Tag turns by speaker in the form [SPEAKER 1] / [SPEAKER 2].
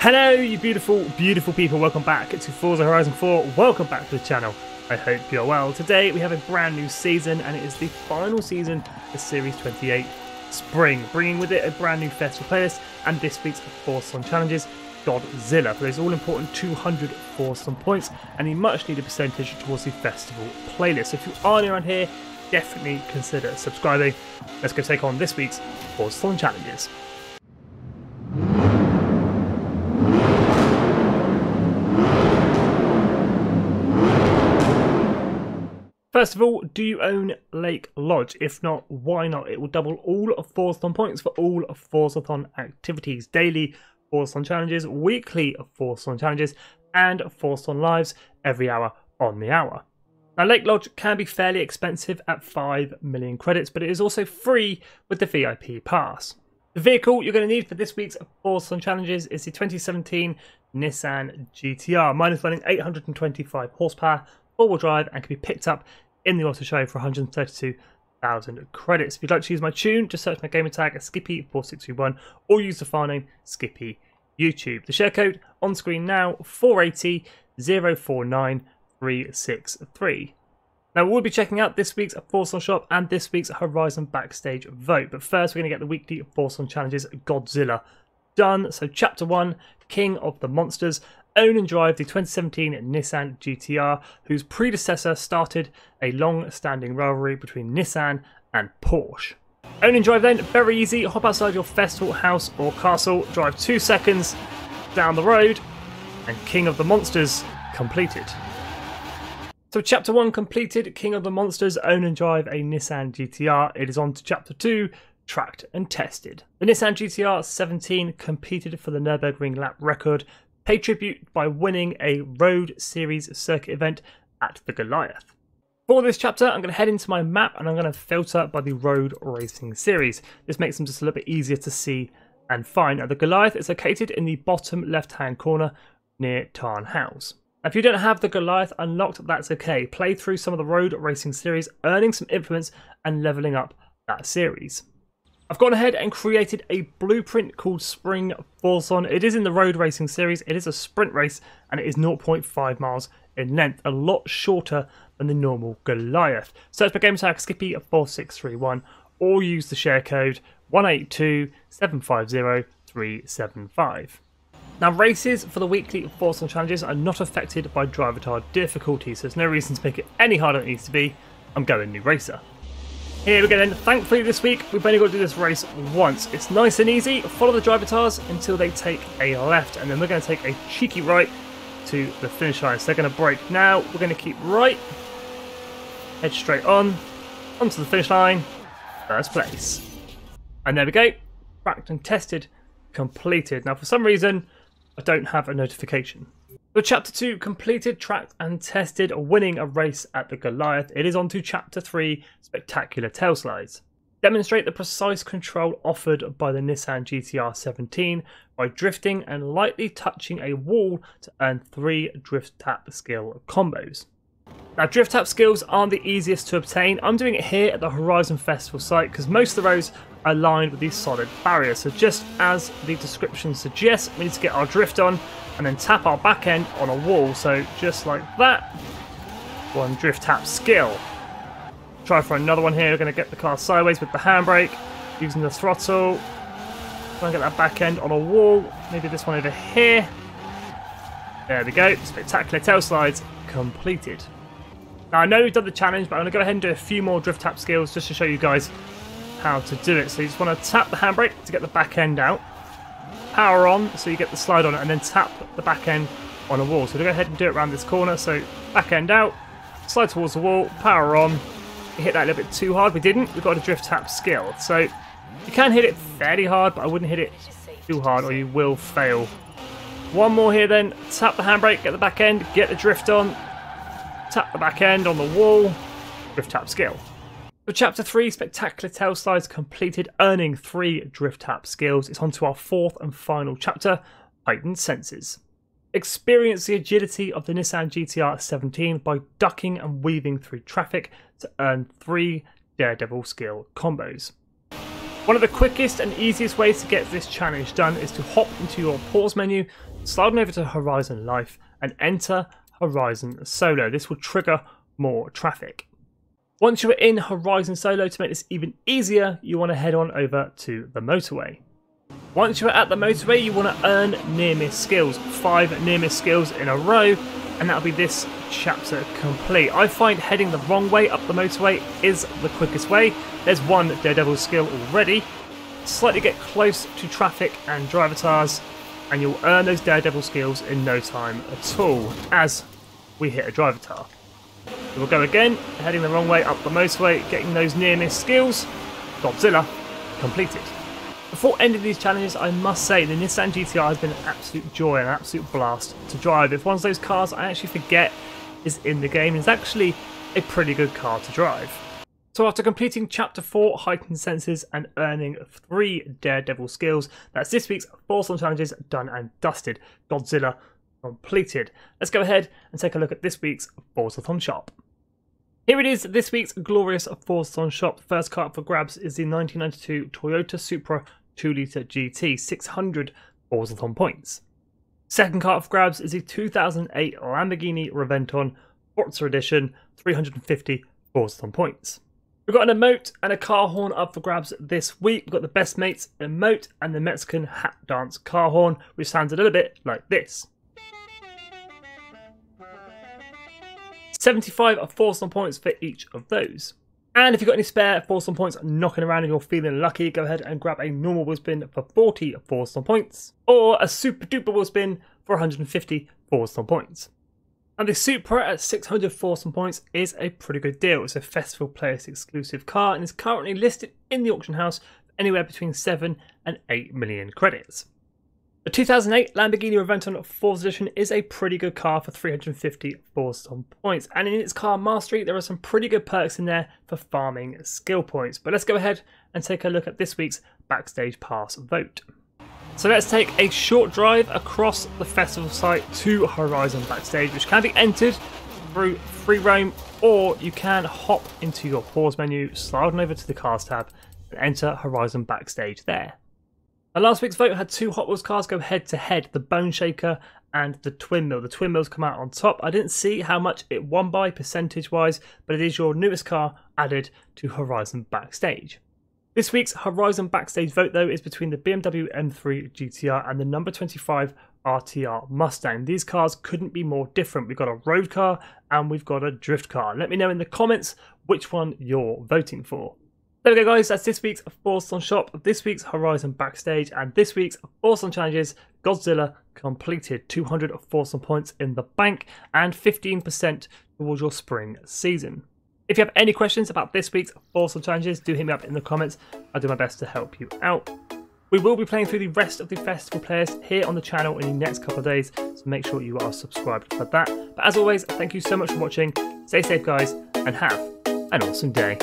[SPEAKER 1] Hello you beautiful, beautiful people, welcome back to Forza Horizon 4, welcome back to the channel. I hope you're well. Today we have a brand new season and it is the final season of Series 28 Spring, bringing with it a brand new festival playlist and this week's Forzathon challenges, Godzilla, for those all important 200 Forzathon points and a much needed percentage towards the festival playlist. So if you are new around here, definitely consider subscribing. Let's go take on this week's Forzathon challenges. First of all, do you own Lake Lodge? If not, why not? It will double all of Forzathon points for all of Forzathon activities. Daily Forzathon challenges, weekly Forzathon challenges, and Forzathon lives every hour on the hour. Now, Lake Lodge can be fairly expensive at 5 million credits, but it is also free with the VIP pass. The vehicle you're going to need for this week's Forzathon challenges is the 2017 Nissan GTR. Mine is running 825 horsepower, four-wheel drive, and can be picked up in the auto show for 132,000 credits. If you'd like to use my tune, just search my gamer tag at Skippy4631 or use the file name Skippy YouTube. The share code on screen now, 480049363. Now we'll be checking out this week's Forzathon shop and this week's Horizon backstage vote, but first we're going to get the weekly Forzathon challenges Godzilla done. So chapter 1, King of the Monsters. Own and drive the 2017 Nissan GTR, whose predecessor started a long-standing rivalry between Nissan and Porsche. Own and drive then, very easy. Hop outside your festival, house or castle, drive 2 seconds down the road, and King of the Monsters completed. So chapter 1 completed, King of the Monsters, own and drive a Nissan GTR. It is on to chapter 2, tracked and tested. The Nissan GTR 17 competed for the Nürburgring lap record, paid tribute by winning a Road Series circuit event at the Goliath. For this chapter, I'm going to head into my map and I'm going to filter by the Road Racing Series. This makes them just a little bit easier to see and find. Now, the Goliath is located in the bottom left-hand corner near Tarn House. Now, if you don't have the Goliath unlocked, that's okay. Play through some of the Road Racing Series, earning some influence and leveling up that series. I've gone ahead and created a blueprint called Spring Forzathon. It is in the Road Racing Series. It is a sprint race and it is 0.5 miles in length, a lot shorter than the normal Goliath. Search my game tag Skippy4631 or use the share code 182750375. Now, races for the weekly Forzathon challenges are not affected by driver tile difficulty, so there's no reason to make it any harder than it needs to be. I'm going new racer. Here we go then. Thankfully this week we've only got to do this race once. It's nice and easy. Follow the driver tires until they take a left and then we're going to take a cheeky right to the finish line. So they're going to brake now. We're going to keep right, head straight on, onto the finish line, first place. And there we go. Tracked and tested, completed. Now for some reason I don't have a notification. So chapter 2 completed, tracked and tested, winning a race at the Goliath. It is on to chapter 3, spectacular tail slides. Demonstrate the precise control offered by the Nissan GTR 17 by drifting and lightly touching a wall to earn 3 drift tap skill combos. Now, drift tap skills aren't the easiest to obtain. I'm doing it here at the Horizon Festival site because most of the roads are lined with these solid barriers. So just as the description suggests, we need to get our drift on and then tap our back end on a wall. So just like that, one drift tap skill. Try for another one here. We're going to get the car sideways with the handbrake, using the throttle. Try and get that back end on a wall. Maybe this one over here. There we go. Spectacular tail slides completed. Now, I know we've done the challenge, but I'm going to go ahead and do a few more drift tap skills just to show you guys how to do it. So you just want to tap the handbrake to get the back end out, power on so you get the slide on it, and then tap the back end on a wall. So we'll go ahead and do it around this corner. So back end out, slide towards the wall, power on. We hit that a little bit too hard. We didn't. We've got a drift tap skill. So you can hit it fairly hard, but I wouldn't hit it too hard or you will fail. One more here then. Tap the handbrake, get the back end, get the drift on. Tap the back end on the wall, drift tap skill. For chapter 3, spectacular tail slides completed, earning 3 drift tap skills. It's on to our 4th and final chapter, Heightened Senses. Experience the agility of the Nissan GTR 17 by ducking and weaving through traffic to earn 3 daredevil skill combos. One of the quickest and easiest ways to get this challenge done is to hop into your pause menu, slide on over to Horizon Life and enter Horizon Solo. This will trigger more traffic. Once you are in Horizon Solo, to make this even easier, you want to head on over to the motorway. Once you are at the motorway, you want to earn near-miss skills, 5 near-miss skills in a row, and that'll be this chapter complete. I find heading the wrong way up the motorway is the quickest way. There's one daredevil skill already. Slightly get close to traffic and drivatars, and you'll earn those daredevil skills in no time at all as we hit a drivatar. So we'll go again, heading the wrong way up the motorway, getting those near-miss skills. Godzilla completed. Before ending these challenges, I must say the Nissan GTR has been an absolute joy and an absolute blast to drive. It's one of those cars I actually forget is in the game. It's actually a pretty good car to drive. So after completing Chapter 4, Heightened Senses, and earning 3 daredevil skills, that's this week's Forzathon challenges done and dusted. Godzilla completed. Let's go ahead and take a look at this week's Forzathon shop. Here it is, this week's glorious Forzathon shop. The first car up for grabs is the 1992 Toyota Supra 2-litre GT, 600 Forzathon points. Second car up for grabs is the 2008 Lamborghini Forzathon Forza Edition, 350 Forzathon points. We've got an emote and a car horn up for grabs this week. We've got the Best Mates emote and the Mexican hat dance car horn, which sounds a little bit like this. 75 Forzathon points for each of those. And if you've got any spare Forzathon points knocking around and you're feeling lucky, go ahead and grab a normal wheel spin for 40 Forzathon points, or a super duper wheel spin for 150 Forzathon points. And the Supra at 600 Forzathon points is a pretty good deal. It's a Festival Players exclusive car and is currently listed in the auction house for anywhere between 7 and 8 million credits. The 2008 Lamborghini Forzathon Forza Edition is a pretty good car for 350 Forzathon points, and in its car mastery there are some pretty good perks in there for farming skill points. But let's go ahead and take a look at this week's Backstage Pass vote. So let's take a short drive across the festival site to Horizon Backstage, which can be entered through free roam, or you can hop into your pause menu, slide on over to the Cars tab and enter Horizon Backstage there. And last week's vote had 2 Hot Wheels cars go head to head, the Bone Shaker and the Twin Mill. The Twin Mill's come out on top. I didn't see how much it won by percentage wise, but it is your newest car added to Horizon Backstage. This week's Horizon Backstage vote though is between the BMW M3 GTR and the number 25 RTR Mustang. These cars couldn't be more different. We've got a road car and we've got a drift car. Let me know in the comments which one you're voting for. There we go guys, that's this week's Forzathon shop, this week's Horizon Backstage, and this week's Forzathon challenges. Godzilla completed, 200 Forzathon points in the bank and 15% towards your spring season. If you have any questions about this week's Forzathon challenges, do hit me up in the comments. I'll do my best to help you out. We will be playing through the rest of the festival players here on the channel in the next couple of days, so make sure you are subscribed for that. But as always, thank you so much for watching, stay safe guys, and have an awesome day.